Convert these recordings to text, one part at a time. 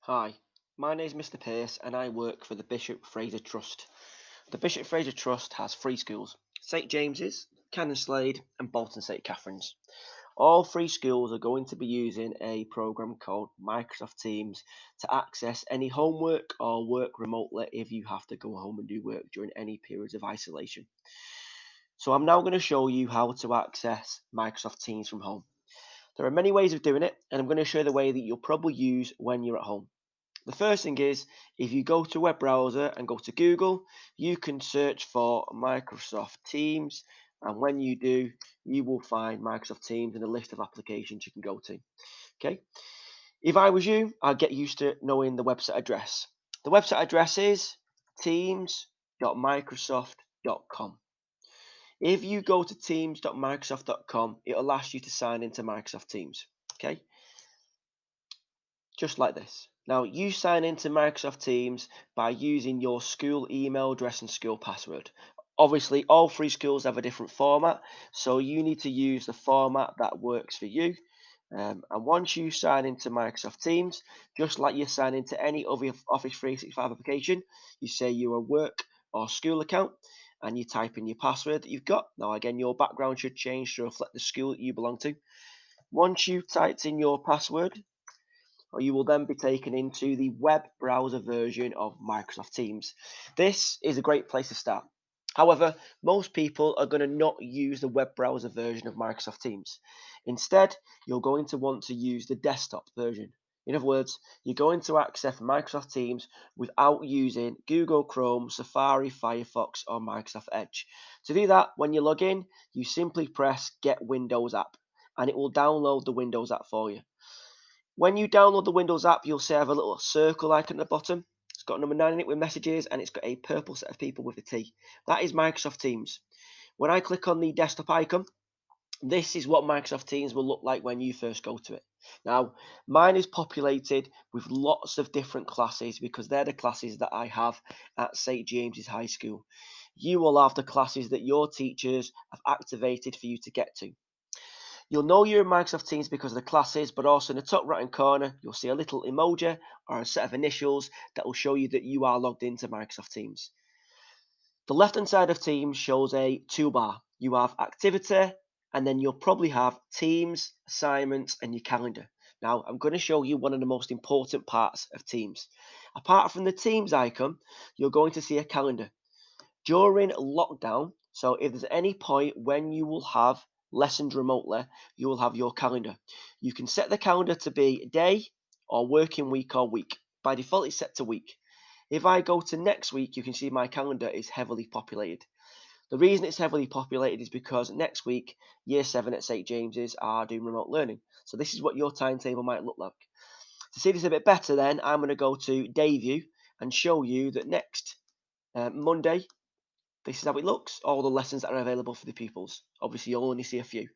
Hi, my name is Mr. Pearce and I work for the Bishop Fraser Trust. The Bishop Fraser Trust has three schools: St James's, Cannon Slade, and Bolton St Catherine's. All three schools are going to be using a program called Microsoft Teams to access any homework or work remotely if you have to go home and do work during any periods of isolation. So I'm now going to show you how to access Microsoft Teams from home. There are many ways of doing it, and I'm going to show you the way that you'll probably use when you're at home. The first thing is, if you go to a web browser and go to Google, you can search for Microsoft Teams. And when you do, you will find Microsoft Teams in a list of applications you can go to. Okay. If I was you, I'd get used to knowing the website address. The website address is teams.microsoft.com. If you go to teams.microsoft.com, it'll ask you to sign into Microsoft Teams. Okay. Just like this. Now, you sign into Microsoft Teams by using your school email address and school password. Obviously, all three schools have a different format, so you need to use the format that works for you. And once you sign into Microsoft Teams, just like you sign into any other Office 365 application, you say your work or school account and you type in your password that you've got. Now, again, your background should change to reflect the school that you belong to. Once you've typed in your password, or you will then be taken into the web browser version of Microsoft Teams. This is a great place to start. However, most people are going to not use the web browser version of Microsoft Teams. Instead, you're going to want to use the desktop version. In other words, you're going to access Microsoft Teams without using Google Chrome, Safari, Firefox, or Microsoft Edge. To do that, when you log in, you simply press Get Windows App, and it will download the Windows app for you. When you download the Windows app, you'll see I have a little circle icon at the bottom. It's got number 9 in it with messages, and it's got a purple set of people with a T. That is Microsoft Teams. When I click on the desktop icon, this is what Microsoft Teams will look like when you first go to it. Now, mine is populated with lots of different classes because they're the classes that I have at St James's High School. You will have the classes that your teachers have activated for you to get to. You'll know you're in Microsoft Teams because of the classes, but also in the top right hand corner, you'll see a little emoji or a set of initials that will show you that you are logged into Microsoft Teams. The left hand side of Teams shows a toolbar. You have activity, and then you'll probably have Teams, assignments, and your calendar. Now, I'm going to show you one of the most important parts of Teams. Apart from the Teams icon, you're going to see a calendar. During lockdown, so if there's any point when you will have lessons remotely, you will have your calendar. You can set the calendar to be day or working week or week. By default, it's set to week. If I go to next week, you can see my calendar is heavily populated. The reason it's heavily populated is because next week, Year 7 at St James's are doing remote learning. So this is what your timetable might look like. To see this a bit better then, I'm going to go to Day View and show you that next Monday, this is how it looks, all the lessons that are available for the pupils. Obviously, you'll only see a few.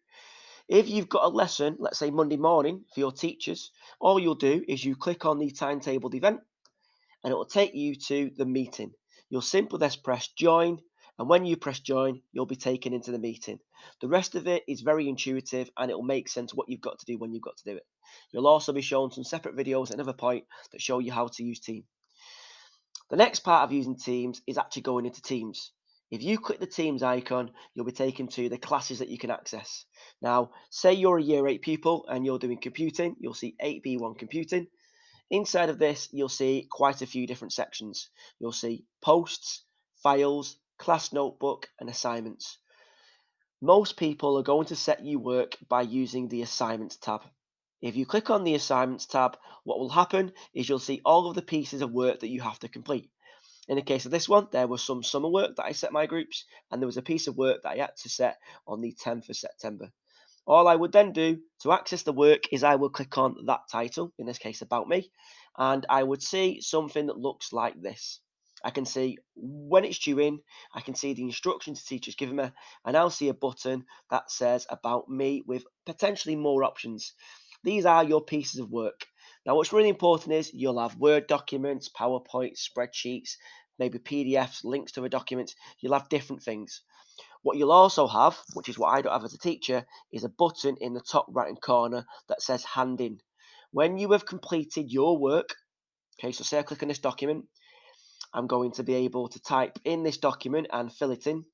If you've got a lesson, let's say Monday morning for your teachers, all you'll do is you click on the timetabled event and it will take you to the meeting. You'll simply just press join, and when you press join, you'll be taken into the meeting. The rest of it is very intuitive and it will make sense what you've got to do when you've got to do it. You'll also be shown some separate videos at another point that show you how to use Teams. The next part of using Teams is actually going into Teams. If you click the Teams icon, you'll be taken to the classes that you can access. Now, say you're a Year 8 pupil and you're doing computing, you'll see 8B1 computing. Inside of this, you'll see quite a few different sections. You'll see posts, files, class notebook, and assignments. Most people are going to set you work by using the assignments tab. If you click on the assignments tab, what will happen is you'll see all of the pieces of work that you have to complete. In the case of this one, there was some summer work that I set my groups, and there was a piece of work that I had to set on the 10th of September. All I would then do to access the work is I will click on that title, in this case about me, and I would see something that looks like this. I can see when it's due in, I can see the instructions the teacher's given me, and I'll see a button that says about me with potentially more options. These are your pieces of work. Now, what's really important is you'll have Word documents, PowerPoint, spreadsheets, maybe PDFs, links to the documents. You'll have different things. What you'll also have, which is what I don't have as a teacher, is a button in the top right hand corner that says hand in. When you have completed your work, Okay, so say I click on this document, I'm going to be able to type in this document and fill it in.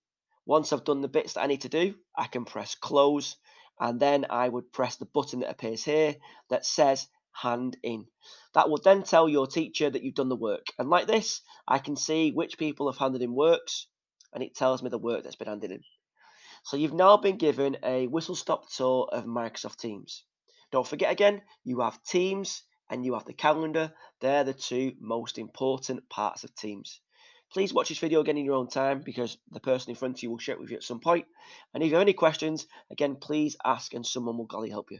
Once I've done the bits that I need to do, I can press close, and then I would press the button that appears here that says hand in. That will then tell your teacher that you've done the work. And like this, I can see which people have handed in works, and it tells me the work that's been handed in. So you've now been given a whistle-stop tour of Microsoft Teams. Don't forget again, you have Teams and you have the calendar. They're the two most important parts of Teams. Please watch this video again in your own time because the person in front of you will share it with you at some point. And if you have any questions, again, please ask and someone will gladly help you.